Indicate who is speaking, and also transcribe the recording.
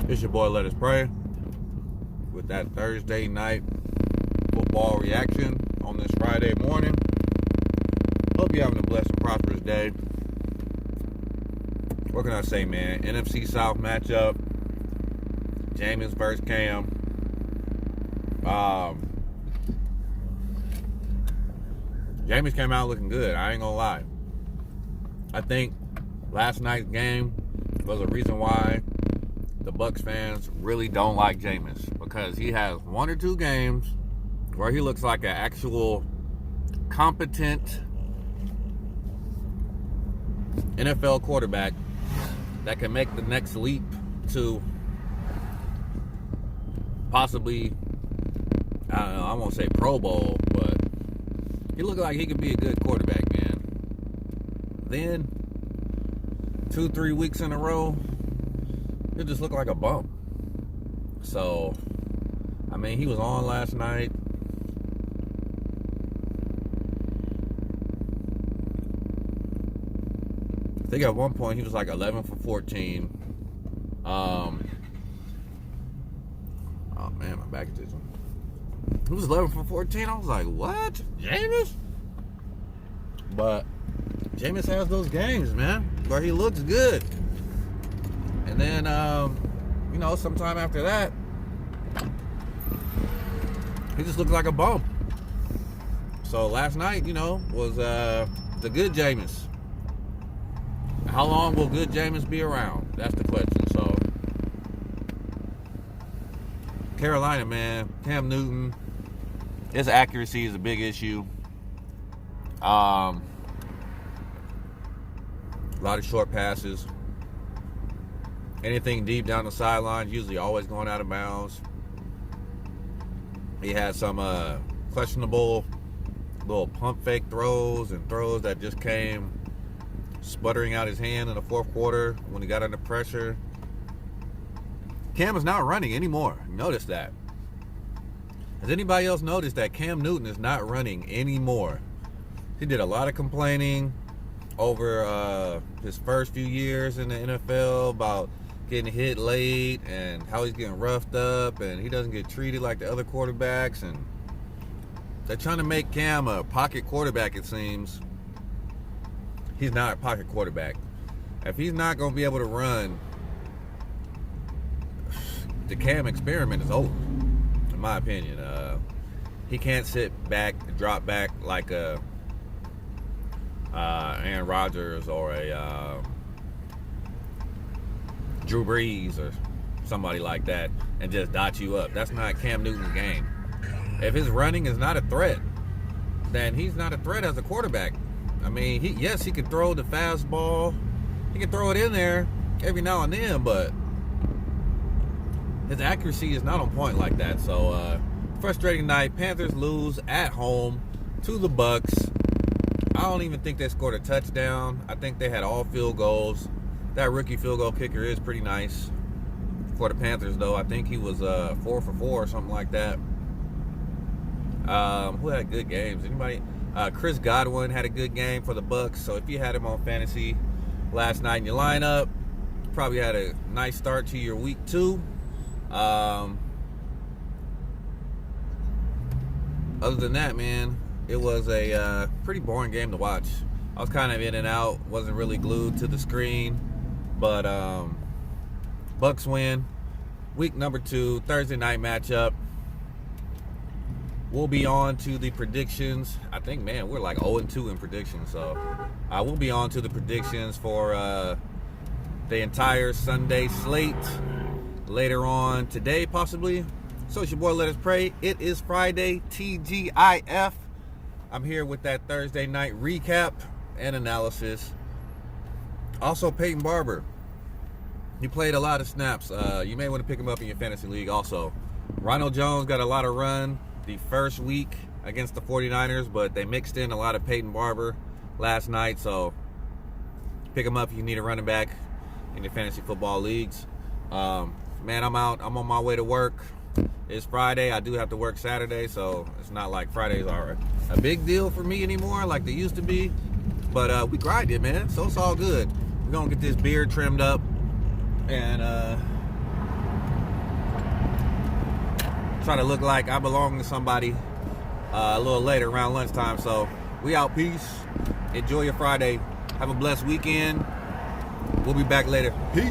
Speaker 1: It's your boy Let Us Pray with that Thursday night football reaction on this Friday morning. Hope you're having a blessed and prosperous day. What can I say, man? NFC South matchup. Jameis versus Cam. Jameis came out looking good. I ain't gonna lie. I think last night's game was a reason why the Bucs fans really don't like Jameis, because he has one or two games where he looks like an actual competent NFL quarterback that can make the next leap to possibly, I don't know, I won't say Pro Bowl, but he looked like he could be a good quarterback, man. Then 2-3 weeks in a row, it just looked like a bump. So, I mean, he was on last night. I think at one point he was like 11 for 14. Oh man, my back is itching. He was 11 for 14. I was like, what? Jameis? But Jameis has those games, man, where he looks good. And then, sometime after that, he just looks like a bump. So last night, was the good Jameis. How long will good Jameis be around? That's the question. So, Carolina, man, Cam Newton, his accuracy is a big issue. A lot of short passes. Anything deep down the sideline, usually always going out of bounds. He had some questionable little pump fake throws and throws that just came sputtering out his hand in the fourth quarter when he got under pressure. Cam is not running anymore. Notice that. Has anybody else noticed that Cam Newton is not running anymore? He did a lot of complaining over his first few years in the NFL about getting hit late and how he's getting roughed up and he doesn't get treated like the other quarterbacks, and they're trying to make Cam a pocket quarterback, it seems. He's not a pocket quarterback. If he's not going to be able to run, the Cam experiment is over, in my opinion. He can't sit back, drop back like a Aaron Rodgers or a Drew Brees or somebody like that and just dot you up. That's not Cam Newton's game. If his running is not a threat, then he's not a threat as a quarterback. I mean, he can throw the fastball. He can throw it in there every now and then, but his accuracy is not on point like that. So, frustrating night. Panthers lose at home to the Bucs. I don't even think they scored a touchdown. I think they had all field goals. That rookie field goal kicker is pretty nice for the Panthers, though. I think he was 4 for 4 or something like that. Who had good games? Anybody? Chris Godwin had a good game for the Bucs. So if you had him on fantasy last night in your lineup, you probably had a nice start to your week 2. Other than that, man, it was a pretty boring game to watch. I was kind of in and out, wasn't really glued to the screen. But Bucs win. Week number 2, Thursday night matchup. We'll be on to the predictions. I think, man, we're like 0-2 in predictions. So we'll be on to the predictions for the entire Sunday slate later on today, possibly. So it's your boy, Let Us Pray. It is Friday, TGIF. I'm here with that Thursday night recap and analysis. Also, Peyton Barber. He played a lot of snaps. You may want to pick him up in your fantasy league also. Ronald Jones got a lot of run the first week against the 49ers, but they mixed in a lot of Peyton Barber last night. So pick him up if you need a running back in your fantasy football leagues. Man, I'm out. I'm on my way to work. It's Friday. I do have to work Saturday, so it's not like Fridays are a big deal for me anymore like they used to be. But we grinded, man. So it's all good. We're going to get this beard trimmed up and try to look like I belong to somebody a little later around lunchtime. So we out. Peace. Enjoy your Friday. Have a blessed weekend. We'll be back later. Peace.